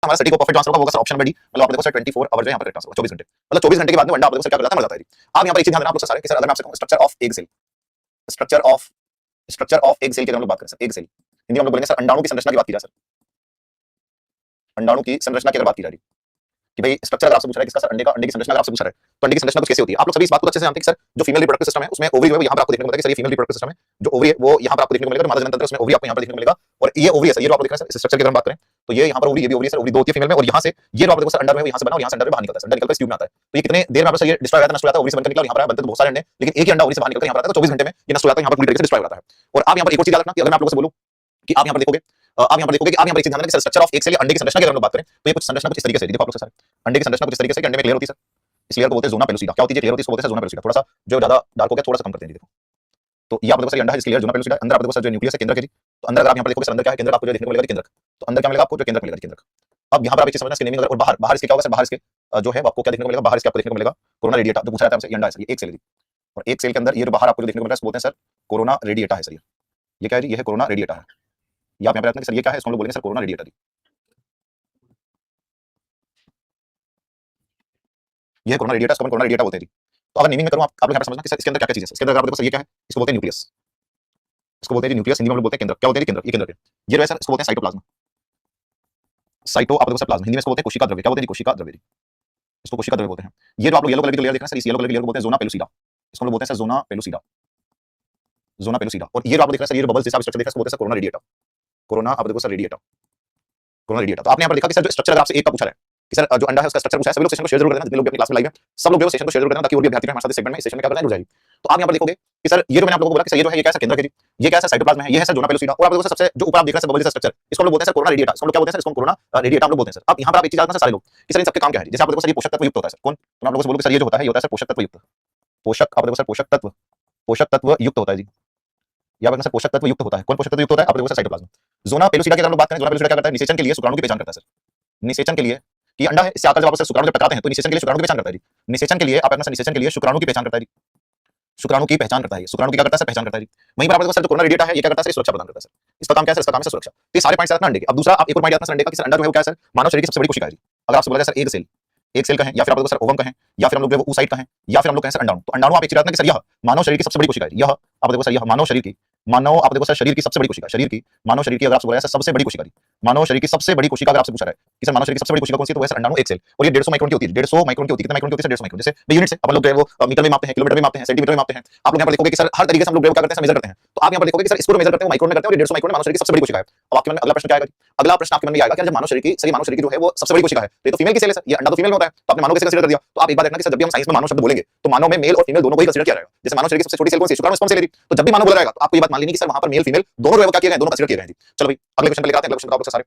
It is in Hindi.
हमारा सटीक प्रॉफिट ट्रांसफर होगा सर ऑप्शन नंबर डी, मतलब आप देखो सर 24 आवर जो यहाँ पर ट्रांसफर 24 घंटे, मतलब 24 घंटे के बाद में अंडा आप देखो सर क्या करता है, मर जाता है। आप यहाँ पर एक चीज ध्यान देना आप लोग सारे कि सर अगर मैं आपसे कहूं structure of egg cell, structure of egg cell की अगर हम लोग बात करें सर, एग सेल हिंदी में हम लोग बोलेंगे सर अंडाणु की संरचना की बात की जा सर, अंडाणु की संरचना की अगर बात की जा रही कि भाई स्ट्रक्चर अगर आपसे पूछ रहा है किसका सर, अंडे की संरचना अगर आपसे पूछ रहा है तो अंडे की संरचना कुछ कैसे होती है, आप लोग सभी इस बात को अच्छे से जानते हैं कि सर जो फीमेल रिप्रोडक्टिव सिस्टम है उसमें ओवरी जो है यहाँ पर आपको देखने को मिलेगा, सर ये फीमेल रिप्रोडक्टिव सिस्टम है, जो ओवरी है वो यहाँ पर आपको देखने को मिलेगा, मादा जनन तंत्र उसमें ओवरी आपको यहाँ पर देखने को मिलेगा, और ये ओवरी है सर, ये जो आप देख रहे हैं इस स्ट्रक्चर की अगर हम बात करें तो ये यहाँ पर ओवरी, ये भी ओवरी है सर, ओवरी दो होती है फीमेल में, और यहाँ से ये जो आप देखो सर अंडर में यहाँ से बना और यहाँ से अंडर बाहर निकलता है, अंडर निकलकर इस ट्यूब में आता है, तो ये कितने देर में आपको सर ये डिस्ट्रॉय हो जाता है, नष्ट हो जाता है, ओवरी से बनकर निकला और यहाँ पर बनते तो बहुत सारे अंडे, लेकिन एक ही अंडा ओवरी से बाहर निकलकर यहाँ पर आता है, तो 24 घंटे में ये नष्ट हो जाता है, यहाँ पर पूरी तरीके से डिस्ट्रॉय हो जाता है। और आप यहाँ पर एक और चीज याद रखना कि अगर मैं आप लोगों से बोलूं कि आप यहाँ पर देखोगे, आप यहाँ पर देखोगे कि आप यहाँ पर एक चीज ध्यान रखना कि स्ट्रक्चर ऑफ एक सेल अंडे की संरचना की अगर हम लोग बात करें तो ये कुछ संरचना कुछ इस तरीके से, देखो आप लोग सारे अंडे की संरचना कुछ इस तरीके से कि अंडे में क्लियर होती है सर, इस लेयर को बोलते हैं ज़ोना पेलुसिडा, क्या होती है क्लियर होती है इसको बोलते हैं ज़ोना पेलुसिडा, थोड़ा सा जो ज्यादा डार्क हो गया थोड़ा सा कम करते हैं देखो, तो ये आप देखो सर अंडा है इसकी लेयर ज़ोना पेलुसिडा, अंदर आप देखो सर जो न्यूक्लियस है केंद्रक है जी, तो अंदर अगर आप यहाँ पर देखोगे सर अंदर क्या है, केंद्रक आपको जो देखने को मिलेगा केंद्रक, तो अंदर क्या मिलेगा आपको, जो केंद्रक मिलेगा केंद्रक। अब यहाँ पर आप एक चीज समझना इसकी नेमिंग, और बाहर बाहर इसके क्या होगा सर, बाहर इसके जो है आपको क्या देखने को मिलेगा, बाहर इसके आपको देखने को मिलेगा कोरोना रेडिएटा, जो पूछा जाता है हमसे, ये अंडा है सर, ये एक सेल है और एक सेल के अंदर ये जो बाहर आपको जो देखने को मिल रहा है बोलते हैं सर कोरोना रेडिएटा है सर, ये क्या है जी, ये है कोरोना रेडिएटा है, ये आप यहाँ पे रखते हैं सर, ये क्या है इसको हम लोग बोलेंगे सर कोरोना रेडिएटा जी, ये है कोरोना रेडिएटा, इसको हम कोरोना रेडिएटा बोलते हैं जी। तो अगर नेमिंग में करूं आप लोग यहाँ पर समझना कि सर इसके अंदर क्या क्या चीजें हैं, इसके अंदर आप देखो सर ये क्या है, इसको बोलते हैं न्यूक्लियस, इसको बोलते हैं न्यूक्लियस, हिंदी में हम लोग बोलते हैं केंद्रक, क्या बोलते हैं केंद्रक, ये केंद्रक है, ये जो है सर इसको बोलते हैं साइटोप्लाज्म, साइटो आप देखो सर प्लाज्मा, हिंदी में इसको बोलते हैं कोशिका द्रव्य, क्या बोलते हैं कोशिका द्रव्य, इसको कोशिका द्रव्य बोलते हैं। ये जो आप लोग येलो कलर की लेयर देख रहे हैं सर, इस येलो कलर की लेयर को बोलते हैं ज़ोना पेलुसिडा, इसको हम लोग बोलते हैं sir zona pellucida, zona pellucida, और ये जो आप लोग देख रहे हैं सर, ये जो बबल्स जैसा स्ट्रक्चर देख रहे हैं इसको बोलते हैं सर कोरोना रेडिएटा, कोरोना आप देखो सर रेडिएटा, कोरोना रेडिएटा। तो आपने यहाँ पर देखा कि सर जो स्ट्रक्चर अगर आपसे एक का पूछा है कि सर जो अंडा है उसका स्ट्रक्चर पूछा है, सभी लोग सेशन को शेयर जरूर करना, जितने लोग भी अपनी क्लास में लाइव हैं सब लोग जो सेशन को शेयर जरूर करना ताकि और भी अभ्यर्थी हमारे साथ इस सेगमेंट में, इस सेशन में क्या करना है जुड़ जाएगी। तो आप यहाँ पर देखोगे कि सर ये जो मैंने आप लोगों को बोला कि सर ये जो है ये क्या है केंद्रक है जी, ये क्या है साइटोप्लाज्म है, ये है सर ज़ोना पेलुसिडा, और आप देखो सर सबसे जो ऊपर आप देख रहे हैं सर बबल जैसा स्ट्रक्चर, इसको हम लोग बोलते हैं सर कोरोना रेडिएटा, इसको हम लोग क्या बोलते हैं सर, इसको कोरोना रेडिएटा हम लोग बोलते हैं सर। अब यहाँ पर आप एक चीज जानते हैं सारे लोग कि सर इन सबके काम क्या है, जैसे आप देखो सर ये पोषक तत्व युक्त होता है सर, कौन तो मैं आप लोगों से बोलूं कि सर ये जो होता है ये होता है सर पोषक तत्व युक्त, पोषक आप देखो सर पोषक तत्व युक्त होता है जी, या सर पोषक तत्व युक्त होता है, कौन पोषक तत्व युक्त होता है, आप देखो सर साइटोप्लाज्म। ज़ोना पेलुसिडा की अगर हम लोग बात करें, ज़ोना पेलुसिडा क्या करता है, निषेचन के लिए शुक्राणु की पहचान करता है सर, निषेचन के लिए कि अंडा है इससे आकर जब आप शुक्राणु जब टकराते हैं तो निषेचन के लिए शुक्राणु की पहचान करता है जी, निषेचन के लिए आप अपना निषेचन के लिए शुक्राणु की पहचान करता है जी, शुक्राणु की पहचान करता है, शुक्राणु की क्या करता है सर, पहचान करता है जी। वहीं पर आप देखो सर जो कोरोना रेडिएटा है ये क्या करता है, सुरक्षा प्रदान करता है सर, इसका काम क्या है सर, इसका काम है सुरक्षा। तो ये सारे पॉइंट्स रखना अंडे के। अब दूसरा आप एक और पॉइंट याद रखना अंडे का कि सर अंडा जो है वो क्या है सर, मानव शरीर की सबसे बड़ी कोशिका है जी। अगर आपसे बोला जाए सर एक सेल कहें या फिर आप लोग सर ओवम कहें या फिर हम लोग जो है वो oocyte कहें या फिर हम लोग कहें सर अंडाणु, तो अंडाणु आप एक चीज याद रखना कि सर यह मानव शरीर की सबसे बड़ी कोशिका है, यह आप देखो सर यह मानव शरीर की, मानव आप देखो सर शरीर की सबसे बड़ी कोशिका, शरीर की मानव शरीर की अगर आपसे बोला जाए सर सबसे बड़ी कोशिका जी, मानव शरीर की सबसे बड़ी कोशिका अगर आपसे पूछा है कि सर मानव शरीर की सबसे बड़ी कोशिका कौन सी है, तो वह सर अंडाणु एक सेल, और ये 150 माइक्रोन की होती है, 150 माइक्रोन की होती है, कितने माइक्रोन की होती है सर, 150 माइक्रोन, जैसे यूनिट से अपन लोग जो है वो मीटर में मापते हैं, किलोमीटर में मापते हैं, सेंटीमीटर में मापते हैं। आप लोग यहाँ पर देखोगे कि सर हर तरीके से हम लोग क्या करते हैं, मेजर करते हैं। तो आप यहाँ पर देखोगे कि सर इसको मेजर करते हैं माइक्रोन में करते हैं, और 150 माइक्रोन मानव शरीर की सबसे बड़ी कोशिका है। अब आपके मन में अगला प्रश्न क्या आएगा, अगला प्रश्न आपके मन में आएगा कि जब मानव शरीर की सही मानव शरीर की जो है वो सबसे बड़ी कोशिका है, तो ये तो फीमेल की सेल है सर, ये अंडा तो फीमेल में होता है, तो आपने मानव कैसे कंसीडर कर दिया। तो आप एक बात देखना कि सर जब भी हम साइंस में मानव शब्द बोलेंगे तो मानव में मेल और फीमेल दोनों को ही कंसीडर किया जाएगा। जैसे मानव शरीर की सबसे छोटी सेल कौन सी, शुक्राणु स्पर्म सेल है, तो जब भी मानव बोला जाएगा तो आपको ये बात मान लेनी कि सर वहां पर मेल फीमेल दोनों जो है वो क्या किए गए, दोनों कंसीडर किए गए हैं। चलो भाई अगले क्वेश्चन पे लेकर आते हैं, अगले क्वेश्चन का आप लोग सारे